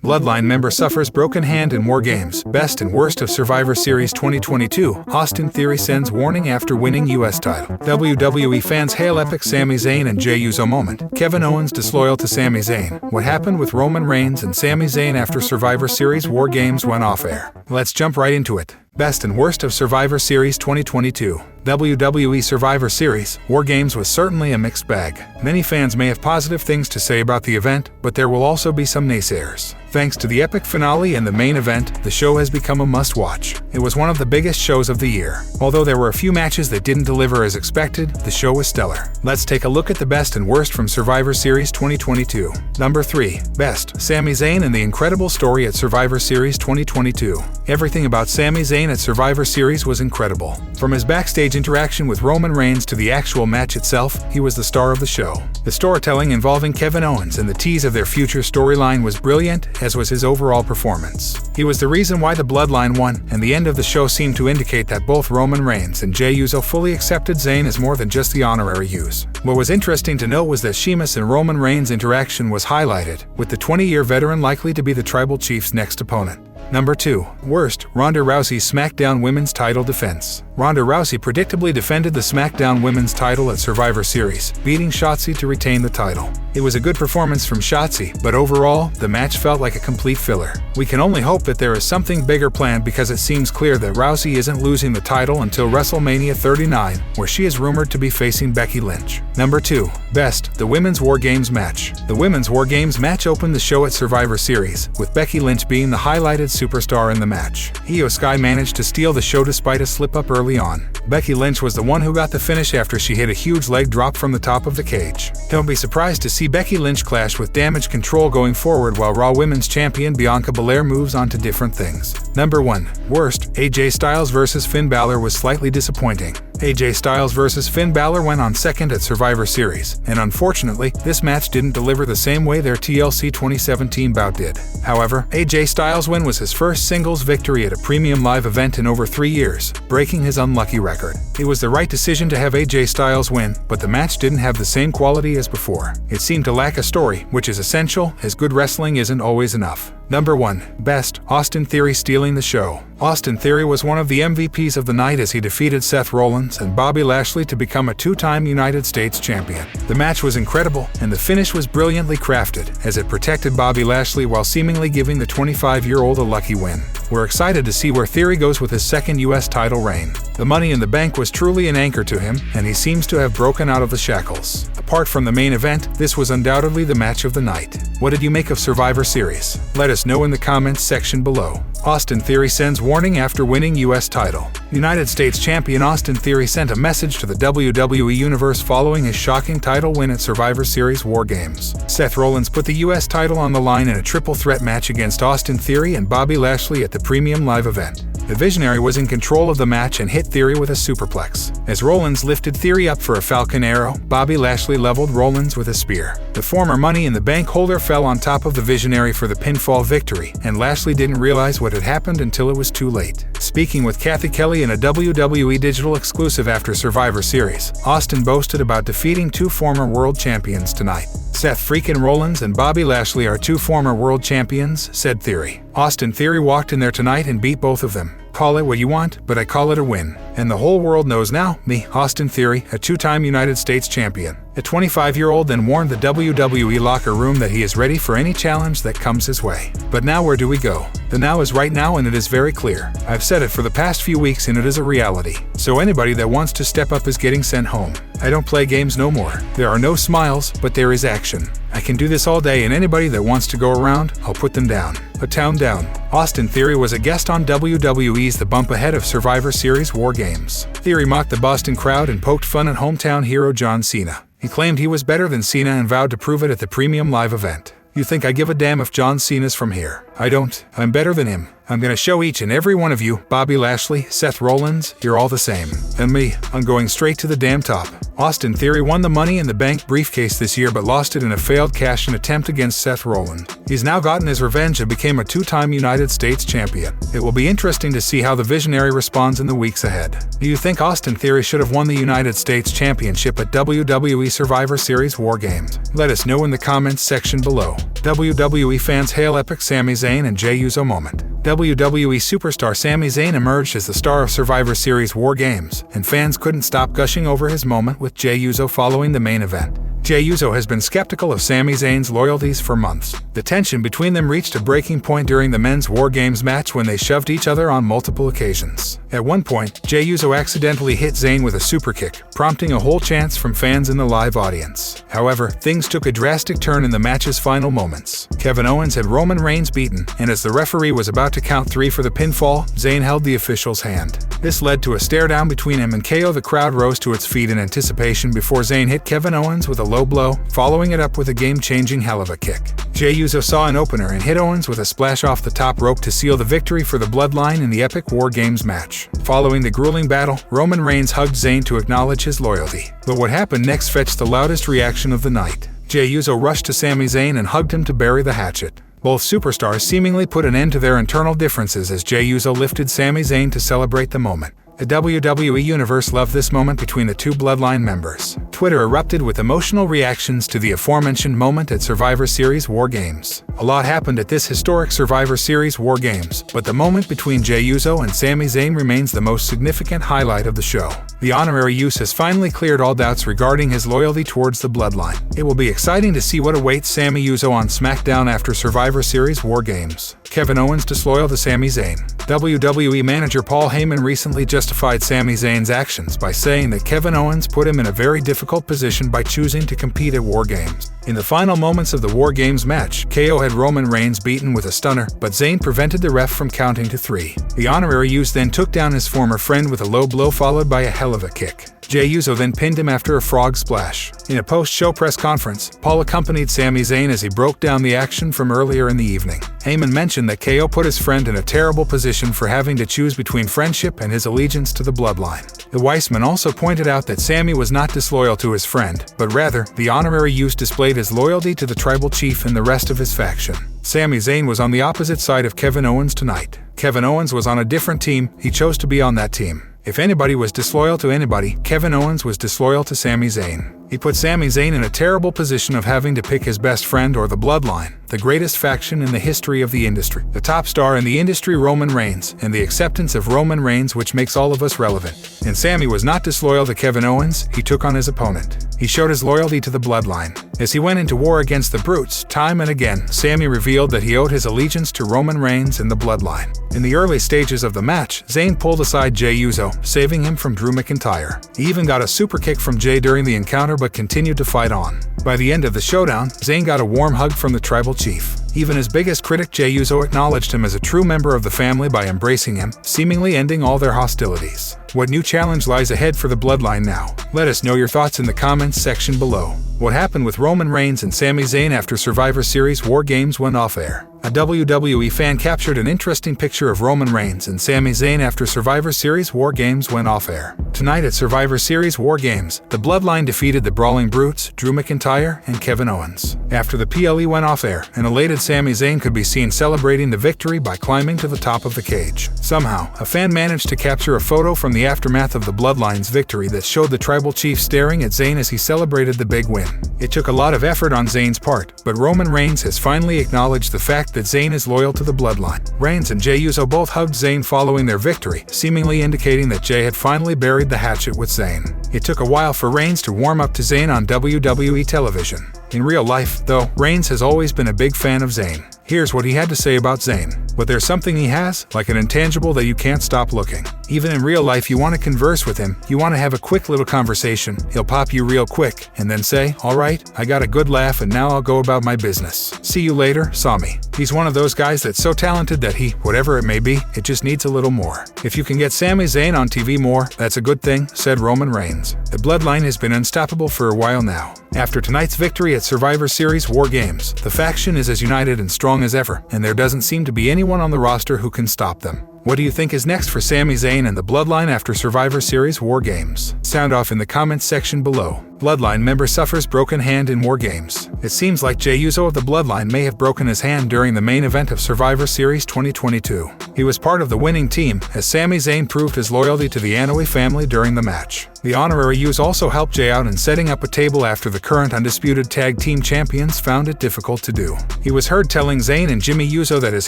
Bloodline member suffers broken hand in WarGames. Best and worst of Survivor Series 2022. Austin Theory sends warning after winning US title. WWE fans hail epic Sami Zayn and Jey Uso moment. Kevin Owens disloyal to Sami Zayn. What happened with Roman Reigns and Sami Zayn after Survivor Series WarGames went off air? Let's jump right into it. Best and worst of Survivor Series 2022. WWE Survivor Series WarGames was certainly a mixed bag. Many fans may have positive things to say about the event, but there will also be some naysayers. Thanks to the epic finale and the main event, the show has become a must-watch. It was one of the biggest shows of the year. Although there were a few matches that didn't deliver as expected, the show was stellar. Let's take a look at the best and worst from Survivor Series 2022. Number 3. Best. Sami Zayn and the incredible story at Survivor Series 2022. Everything about Sami Zayn at Survivor Series was incredible. From his backstage interaction with Roman Reigns to the actual match itself, he was the star of the show. The storytelling involving Kevin Owens and the tease of their future storyline was brilliant, as was his overall performance. He was the reason why the Bloodline won, and the end of the show seemed to indicate that both Roman Reigns and Jey Uso fully accepted Zayn as more than just the honorary use. What was interesting to note was that Sheamus and Roman Reigns' interaction was highlighted, with the 20-year veteran likely to be the Tribal Chief's next opponent. Number 2. Worst. Ronda Rousey's SmackDown Women's title defense. Ronda Rousey predictably defended the SmackDown Women's title at Survivor Series, beating Shotzi to retain the title. It was a good performance from Shotzi, but overall, the match felt like a complete filler. We can only hope that there is something bigger planned because it seems clear that Rousey isn't losing the title until WrestleMania 39, where she is rumored to be facing Becky Lynch. Number 2. Best. The Women's WarGames match. The Women's WarGames match opened the show at Survivor Series, with Becky Lynch being the highlighted superstar in the match. Io Sky managed to steal the show despite a slip-up early on. Becky Lynch was the one who got the finish after she hit a huge leg drop from the top of the cage. Don't be surprised to see Becky Lynch clash with Damage Control going forward while Raw Women's Champion Bianca Belair moves on to different things. Number 1. Worst. AJ Styles vs Finn Balor was slightly disappointing. AJ Styles vs Finn Balor went on second at Survivor Series, and unfortunately, this match didn't deliver the same way their TLC 2017 bout did. However, AJ Styles' win was his first singles victory at a premium live event in over 3 years, breaking his unlucky record. It was the right decision to have AJ Styles win, but the match didn't have the same quality as before. It seemed to lack a story, which is essential, as good wrestling isn't always enough. Number 1. Best. Austin Theory stealing the show. Austin Theory was one of the MVPs of the night as he defeated Seth Rollins and Bobby Lashley to become a 2-time United States champion. The match was incredible, and the finish was brilliantly crafted, as it protected Bobby Lashley while seemingly giving the 25-year-old a lucky win. We're excited to see where Theory goes with his second US title reign. The Money in the Bank was truly an anchor to him, and he seems to have broken out of the shackles. Apart from the main event, this was undoubtedly the match of the night. What did you make of Survivor Series? Let us know in the comments section below. Austin Theory sends warning after winning US title. United States champion Austin Theory sent a message to the WWE Universe following his shocking title win at Survivor Series WarGames. Seth Rollins put the US title on the line in a triple threat match against Austin Theory and Bobby Lashley at the premium live event. The Visionary was in control of the match and hit Theory with a superplex. As Rollins lifted Theory up for a Falcon Arrow, Bobby Lashley leveled Rollins with a spear. The former Money in the Bank holder fell on top of the Visionary for the pinfall victory, and Lashley didn't realize what had happened until it was too late. Speaking with Kathy Kelly in a WWE Digital exclusive after Survivor Series, Austin boasted about defeating 2 former world champions tonight. Seth freakin' Rollins and Bobby Lashley are 2 former world champions, said Theory. Austin Theory walked in there tonight and beat both of them. Call it what you want, but I call it a win. And the whole world knows now, me, Austin Theory, a 2-time United States champion. A 25-year-old then warned the WWE locker room that he is ready for any challenge that comes his way. But now where do we go? The now is right now, and it is very clear. I've said it for the past few weeks and it is a reality. So anybody that wants to step up is getting sent home. I don't play games no more. There are no smiles, but there is action. I can do this all day, and anybody that wants to go around, I'll put them down. Put town down. Austin Theory was a guest on WWE's The Bump ahead of Survivor Series WarGames. Theory mocked the Boston crowd and poked fun at hometown hero John Cena. He claimed he was better than Cena and vowed to prove it at the premium live event. You think I give a damn if John Cena's from here? I don't. I'm better than him. I'm gonna show each and every one of you, Bobby Lashley, Seth Rollins, you're all the same. And me, I'm going straight to the damn top. Austin Theory won the Money in the Bank briefcase this year but lost it in a failed cash-in attempt against Seth Rollins. He's now gotten his revenge and became a two-time United States champion. It will be interesting to see how the Visionary responds in the weeks ahead. Do you think Austin Theory should have won the United States Championship at WWE Survivor Series WarGames? Let us know in the comments section below. WWE fans hail epic Sami Zayn and Jey Uso moment. WWE superstar Sami Zayn emerged as the star of Survivor Series WarGames, and fans couldn't stop gushing over his moment with Jey Uso following the main event. Jey Uso has been skeptical of Sami Zayn's loyalties for months. The tension between them reached a breaking point during the men's WarGames match when they shoved each other on multiple occasions. At one point, Jey Uso accidentally hit Zayn with a superkick, prompting a whole chants from fans in the live audience. However, things took a drastic turn in the match's final moments. Kevin Owens had Roman Reigns beaten, and as the referee was about to count 3 for the pinfall, Zayn held the official's hand. This led to a stare-down between him and KO. The crowd rose to its feet in anticipation before Zayn hit Kevin Owens with a low blow, following it up with a game-changing hell of a kick. Jey Uso saw an opener and hit Owens with a splash off the top rope to seal the victory for the Bloodline in the epic WarGames match. Following the grueling battle, Roman Reigns hugged Zayn to acknowledge his loyalty. But what happened next fetched the loudest reaction of the night. Jey Uso rushed to Sami Zayn and hugged him to bury the hatchet. Both superstars seemingly put an end to their internal differences as Jey Uso lifted Sami Zayn to celebrate the moment. The WWE Universe loved this moment between the two Bloodline members. Twitter erupted with emotional reactions to the aforementioned moment at Survivor Series WarGames. A lot happened at this historic Survivor Series WarGames, but the moment between Jey Uso and Sami Zayn remains the most significant highlight of the show. The honorary Uso has finally cleared all doubts regarding his loyalty towards the Bloodline. It will be exciting to see what awaits Sami Uso on SmackDown after Survivor Series WarGames. Kevin Owens disloyal to Sami Zayn. WWE manager Paul Heyman recently justified Sami Zayn's actions by saying that Kevin Owens put him in a very difficult position by choosing to compete at WarGames. In the final moments of the WarGames match, KO had Roman Reigns beaten with a stunner, but Zayn prevented the ref from counting to 3. The honorary Uso then took down his former friend with a low blow followed by a hell of a kick. Jey Uso then pinned him after a frog splash. In a post-show press conference, Paul accompanied Sami Zayn as he broke down the action from earlier in the evening. Heyman mentioned that KO put his friend in a terrible position for having to choose between friendship and his allegiance to the Bloodline. The Weissman also pointed out that Sami was not disloyal to his friend, but rather, the honorary Uso displayed his loyalty to the tribal chief and the rest of his faction. Sami Zayn was on the opposite side of Kevin Owens tonight. Kevin Owens was on a different team, he chose to be on that team. If anybody was disloyal to anybody, Kevin Owens was disloyal to Sami Zayn. He put Sami Zayn in a terrible position of having to pick his best friend or the Bloodline, the greatest faction in the history of the industry. The top star in the industry, Roman Reigns, and the acceptance of Roman Reigns which makes all of us relevant. And Sami was not disloyal to Kevin Owens, he took on his opponent. He showed his loyalty to the Bloodline. As he went into war against the Brutes, time and again, Sami revealed that he owed his allegiance to Roman Reigns and the Bloodline. In the early stages of the match, Zayn pulled aside Jey Uso, saving him from Drew McIntyre. He even got a super kick from Jey during the encounter but continued to fight on. By the end of the showdown, Zayn got a warm hug from the tribal chief. Even his biggest critic Jey Uso acknowledged him as a true member of the family by embracing him, seemingly ending all their hostilities. What new challenge lies ahead for the Bloodline now? Let us know your thoughts in the comments section below. What happened with Roman Reigns and Sami Zayn after Survivor Series WarGames went off air? A WWE fan captured an interesting picture of Roman Reigns and Sami Zayn after Survivor Series WarGames went off air. Tonight at Survivor Series WarGames, the Bloodline defeated the Brawling Brutes, Drew McIntyre, and Kevin Owens. After the PLE went off air, an elated Sami Zayn could be seen celebrating the victory by climbing to the top of the cage. Somehow, a fan managed to capture a photo from the aftermath of the Bloodline's victory that showed the tribal chief staring at Zayn as he celebrated the big win. It took a lot of effort on Zayn's part, but Roman Reigns has finally acknowledged the fact that Zayn is loyal to the Bloodline. Reigns and Jey Uso both hugged Zayn following their victory, seemingly indicating that Jey had finally buried the hatchet with Zayn. It took a while for Reigns to warm up to Zayn on WWE television. In real life, though, Reigns has always been a big fan of Zayn. Here's what he had to say about Zayn. But there's something he has, like an intangible that you can't stop looking. Even in real life, you want to converse with him, you want to have a quick little conversation. He'll pop you real quick, and then say, "Alright, I got a good laugh and now I'll go about my business. See you later, Sami." He's one of those guys that's so talented that he, whatever it may be, it just needs a little more. If you can get Sami Zayn on TV more, that's a good thing, said Roman Reigns. The Bloodline has been unstoppable for a while now. After tonight's victory at Survivor Series WarGames, the faction is as united and strong as ever, and there doesn't seem to be anyone on the roster who can stop them. What do you think is next for Sami Zayn and the Bloodline after Survivor Series WarGames? Sound off in the comments section below. Bloodline member suffers broken hand in WarGames. It seems like Jey Uso of the Bloodline may have broken his hand during the main event of Survivor Series 2022. He was part of the winning team, as Sami Zayn proved his loyalty to the Anoa'i family during the match. The honorary Uso also helped Jey out in setting up a table after the current undisputed tag team champions found it difficult to do. He was heard telling Zayn and Jey Uso that his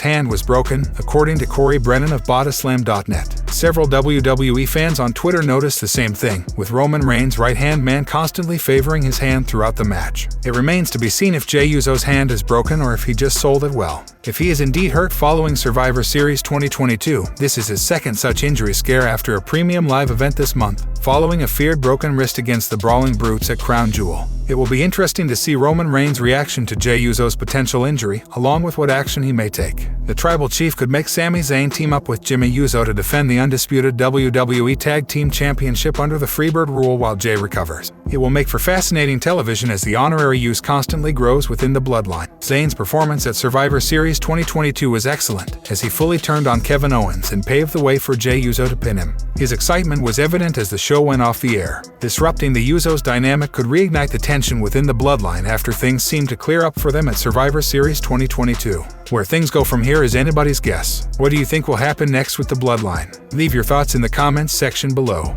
hand was broken, according to Corey Brennan of Bodyslam.net. Several WWE fans on Twitter noticed the same thing, with Roman Reigns' right-hand man constantly favoring his hand throughout the match. It remains to be seen if Jey Uso's hand is broken or if he just sold it well. If he is indeed hurt following Survivor Series 2022, this is his second such injury scare after a premium live event this month, following a feared broken wrist against the Brawling Brutes at Crown Jewel. It will be interesting to see Roman Reigns' reaction to Jey Uso's potential injury, along with what action he may take. The Tribal Chief could make Sami Zayn team up with Jey Uso to defend the undisputed WWE Tag Team Championship under the Freebird rule while Jey recovers. It will make for fascinating television as the honorary use constantly grows within the Bloodline. Zayn's performance at Survivor Series 2022 was excellent, as he fully turned on Kevin Owens and paved the way for Jey Uso to pin him. His excitement was evident as the show went off the air. Disrupting the Usos' dynamic could reignite the tension within the Bloodline after things seemed to clear up for them at Survivor Series 2022. Where things go from here is anybody's guess. What do you think will happen next with the Bloodline? Leave your thoughts in the comments section below.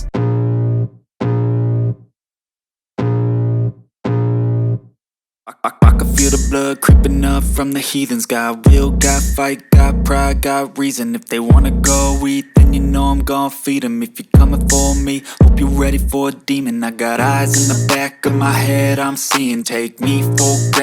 I can feel the blood creeping up from the heathens. Got will, got fight, got pride, got reason. If they wanna go eat, then you know I'm gon' feed them. If you're coming for me, hope you're ready for a demon. I got eyes in the back of my head, I'm seeing. Take me for granted.